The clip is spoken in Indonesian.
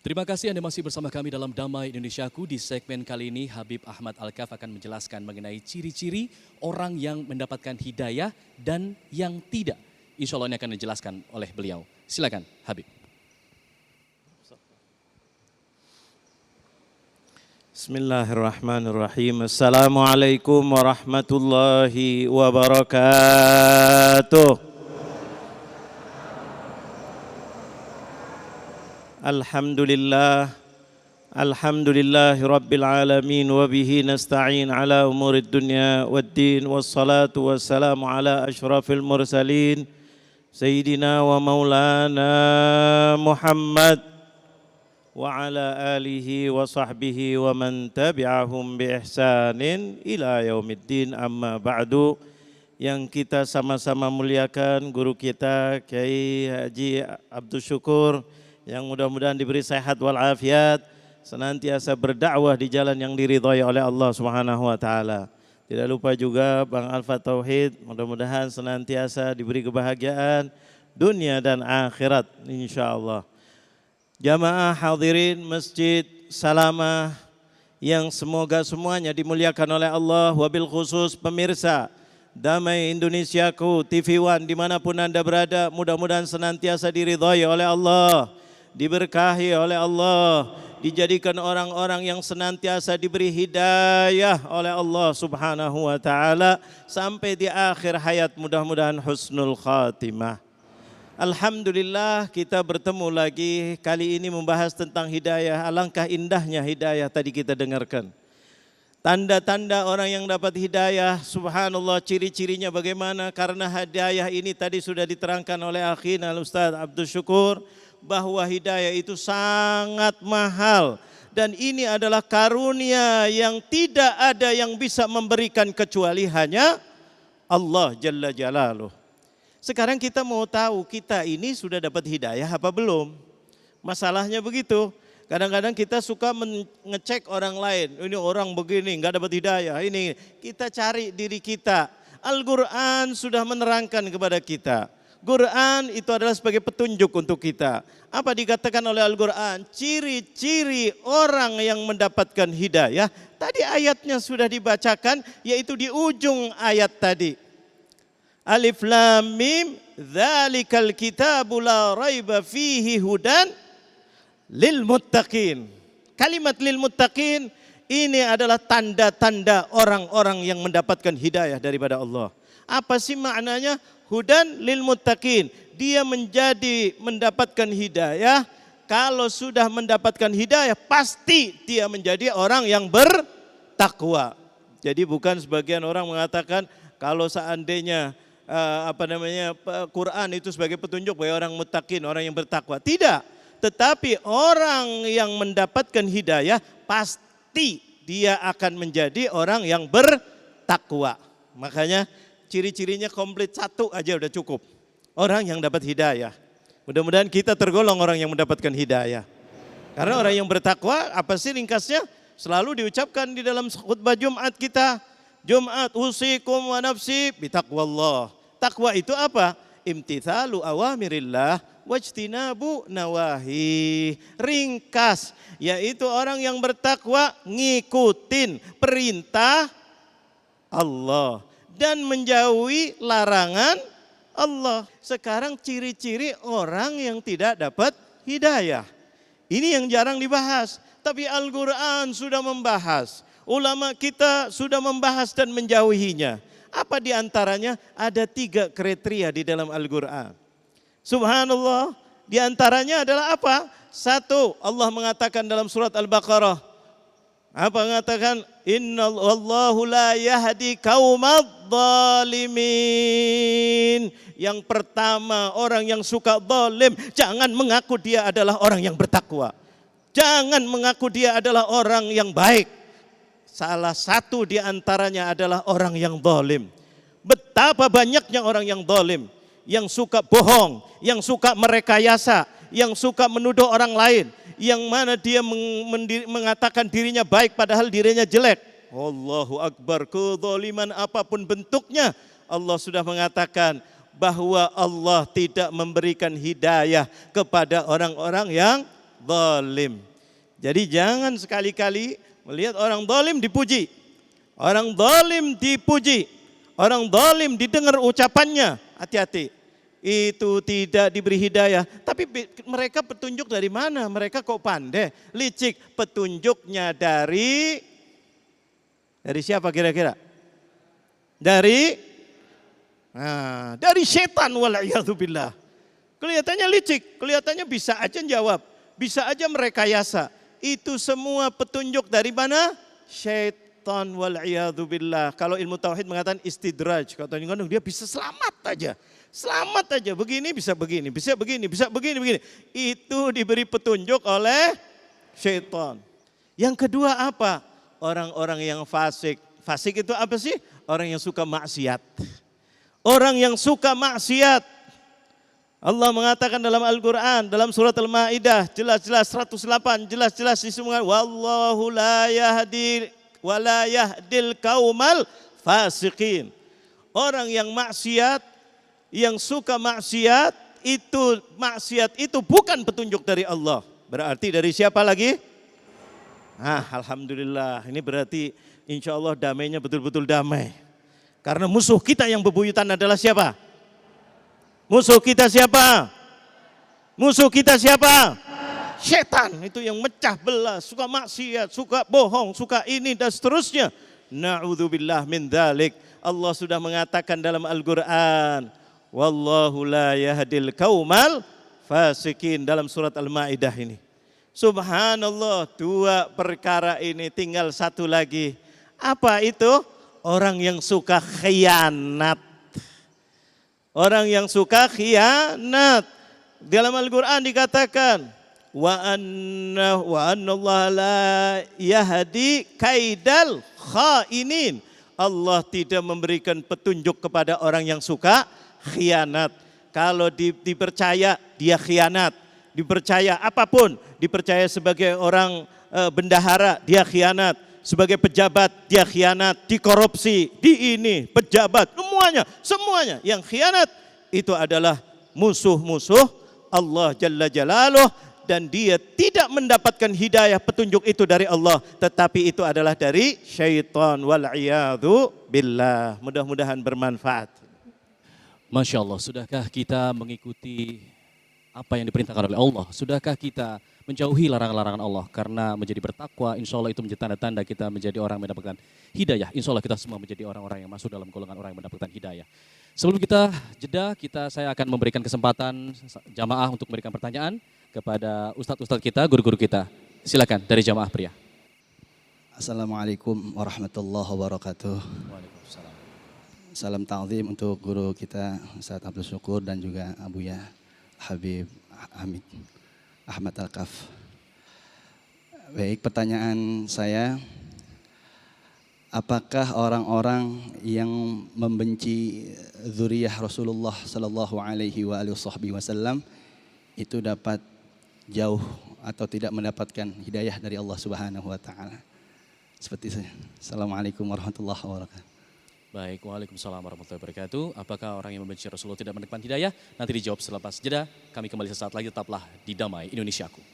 Terima kasih Anda masih bersama kami dalam Damai Indonesiaku. Di segmen kali ini Habib Ahmad Al-Kaf akan menjelaskan mengenai ciri-ciri orang yang mendapatkan hidayah dan yang tidak. Insya Allah ini akan dijelaskan oleh beliau. Silakan Habib. Bismillahirrahmanirrahim. Assalamualaikum warahmatullahi wabarakatuh. Alhamdulillahi rabbil alamin wa bihi nasta'in ala umurid dunya waddin wassalatu wassalamu ala ashrafil mursalin sayyidina wa maulana Muhammad wa ala alihi wa sahbihi wa man tabi'ahum bi ihsanin ila yaumiddin, amma ba'du. Yang kita sama-sama muliakan guru kita Kiai Haji Abdul Syukur, yang mudah-mudahan diberi sehat walafiat, senantiasa berdakwah di jalan yang diridhai oleh Allah Subhanahu wa taala. Tidak lupa juga Bang Alfa Tauhid, mudah-mudahan senantiasa diberi kebahagiaan dunia dan akhirat insyaallah. Jamaah hadirin Masjid Salamah yang semoga semuanya dimuliakan oleh Allah, wabil khusus pemirsa Damai Indonesiaku TV One dimanapun Anda berada, mudah-mudahan senantiasa diridhai oleh Allah, diberkahi oleh Allah, dijadikan orang-orang yang senantiasa diberi hidayah oleh Allah Subhanahu wa taala sampai di akhir hayat, mudah-mudahan husnul khatimah. Alhamdulillah kita bertemu lagi, kali ini membahas tentang hidayah. Alangkah indahnya hidayah tadi kita dengarkan. Tanda-tanda orang yang dapat hidayah, subhanallah, ciri-cirinya bagaimana? Karena hidayah ini tadi sudah diterangkan oleh akhina Ustaz Abdul Syukur, bahwa hidayah itu sangat mahal. Dan ini adalah karunia yang tidak ada yang bisa memberikan kecuali hanya Allah Jalla Jalaluh. Sekarang kita mau tahu kita ini sudah dapat hidayah apa belum? Masalahnya begitu. Kadang-kadang kita suka mengecek orang lain. Ini orang begini nggak dapat hidayah. Ini kita cari diri kita. Al-Quran sudah menerangkan kepada kita. Quran itu adalah sebagai petunjuk untuk kita. Apa dikatakan oleh Al-Quran? Ciri-ciri orang yang mendapatkan hidayah. Tadi ayatnya sudah dibacakan, yaitu di ujung ayat tadi. Alif Lam Mim, dzalikal kitabu la raiba fihi hudan lil muttaqin. Kalimat lil muttaqin ini adalah tanda-tanda orang-orang yang mendapatkan hidayah daripada Allah. Apa sih maknanya? Hudan lil muttaqin. Dia mendapatkan hidayah. Kalau sudah mendapatkan hidayah, pasti dia menjadi orang yang bertakwa. Jadi bukan sebagian orang mengatakan kalau seandainya Quran itu sebagai petunjuk bagi orang muttaqin, orang yang bertakwa. Tidak. Tetapi orang yang mendapatkan hidayah pasti dia akan menjadi orang yang bertakwa. Makanya ciri-cirinya komplit, satu aja udah cukup. Orang yang dapat hidayah. Mudah-mudahan kita tergolong orang yang mendapatkan hidayah. Karena orang yang bertakwa, apa sih ringkasnya? Selalu diucapkan di dalam khutbah Jumat kita. Jumat, usikum wa nafsi bitaqwallah. Takwa itu apa? Imtithalu awamirillah wajtinabu nawahi. Ringkas, yaitu orang yang bertakwa ngikutin perintah Allah dan menjauhi larangan Allah. Sekarang ciri-ciri orang yang tidak dapat hidayah. Ini yang jarang dibahas, tapi Al-Quran sudah membahas. Ulama kita sudah membahas dan menjauhinya. Apa di antaranya? Ada 3 kriteria di dalam Al-Quran. Subhanallah, di antaranya adalah apa? 1, Allah mengatakan dalam surat Al-Baqarah. Apa mengatakan? Inna wallahu la yahdi qaumadz zalimin. Yang pertama, orang yang suka zalim, jangan mengaku dia adalah orang yang bertakwa. Jangan mengaku dia adalah orang yang baik. Salah satu di antaranya adalah orang yang zalim. Betapa banyaknya orang yang zalim, yang suka bohong, yang suka merekayasa, yang suka menuduh orang lain, yang mana dia mengatakan dirinya baik padahal dirinya jelek. Allahu Akbar, kezaliman apapun bentuknya, Allah sudah mengatakan bahwa Allah tidak memberikan hidayah kepada orang-orang yang zalim. Jadi jangan sekali-kali melihat orang zalim dipuji. Orang zalim dipuji. Orang zalim didengar ucapannya. Hati-hati. Itu tidak diberi hidayah. Tapi mereka petunjuk dari mana? Mereka kok pandai, licik. Petunjuknya dari siapa kira-kira? Dari setan wal'iyadzubillah. Kelihatannya licik, kelihatannya bisa aja jawab, bisa aja merekayasa. Itu semua petunjuk dari mana? Syaitan wal'iyadzubillah. Kalau ilmu tauhid mengatakan istidraj, katanya dia bisa selamat aja. Selamat aja, begini bisa begini, bisa begini, bisa begini. Itu diberi petunjuk oleh syaitan. Yang kedua apa? Orang-orang yang fasik. Fasik itu apa sih? Orang yang suka maksiat. Orang yang suka maksiat. Allah mengatakan dalam Al-Quran, dalam surat Al-Ma'idah, jelas-jelas 108, jelas-jelas disebutkan, wallahu la yahdi wa la yahdil qaumal fasiqin. Orang yang maksiat, yang suka maksiat itu bukan petunjuk dari Allah. Berarti dari siapa lagi? Alhamdulillah, ini berarti insya Allah damainya betul-betul damai. Karena musuh kita yang bebuyutan adalah siapa? Musuh kita siapa? Musuh kita siapa? Setan, itu yang mecah belah, suka maksiat, suka bohong, suka ini dan seterusnya. Na'udzubillah min dzalik. Allah sudah mengatakan dalam Al-Quran, wallahu la yahdil qaumal fasikin, dalam surat Al-Maidah ini. Subhanallah, dua perkara ini, tinggal satu lagi. Apa itu? Orang yang suka khianat. Orang yang suka khianat. Dalam Al-Quran dikatakan, wa Allah la yahdi kaidal khainin. Allah tidak memberikan petunjuk kepada orang yang suka khianat. Kalau dipercaya dia khianat, dipercaya apapun, dipercaya sebagai orang bendahara dia khianat, sebagai pejabat dia khianat, dikorupsi, di ini pejabat, semuanya yang khianat itu adalah musuh-musuh Allah Jalla Jalaluh, dan dia tidak mendapatkan hidayah petunjuk itu dari Allah, tetapi itu adalah dari syaitan wal'iyadzu billah. Mudah-mudahan bermanfaat. Masya Allah, sudahkah kita mengikuti apa yang diperintahkan oleh Allah? Sudahkah kita menjauhi larangan-larangan Allah? Karena menjadi bertakwa, insya Allah itu menjadi tanda-tanda kita menjadi orang yang mendapatkan hidayah. Insya Allah kita semua menjadi orang-orang yang masuk dalam golongan orang yang mendapatkan hidayah. Sebelum kita jeda, saya akan memberikan kesempatan jamaah untuk memberikan pertanyaan kepada ustadz-ustadz kita, guru-guru kita. Silakan dari jamaah pria. Assalamualaikum warahmatullahi wabarakatuh. Waalaikumsalam. Salam ta'zim untuk guru kita Ustaz Abdul Syukur dan juga Abuya Habib Ahmad Al-Kaf. Baik, pertanyaan saya, apakah orang-orang yang membenci zuriyah Rasulullah sallallahu alaihi wasallam itu dapat jauh atau tidak mendapatkan hidayah dari Allah Subhanahu wa taala? Seperti saya. Assalamualaikum warahmatullahi wabarakatuh. Baik, waalaikumsalam warahmatullahi wabarakatuh. Apakah orang yang membenci Rasulullah tidak mendapatkan hidayah? Nanti dijawab selepas jeda. Kami kembali sesaat lagi, tetaplah di Damai Indonesiaku.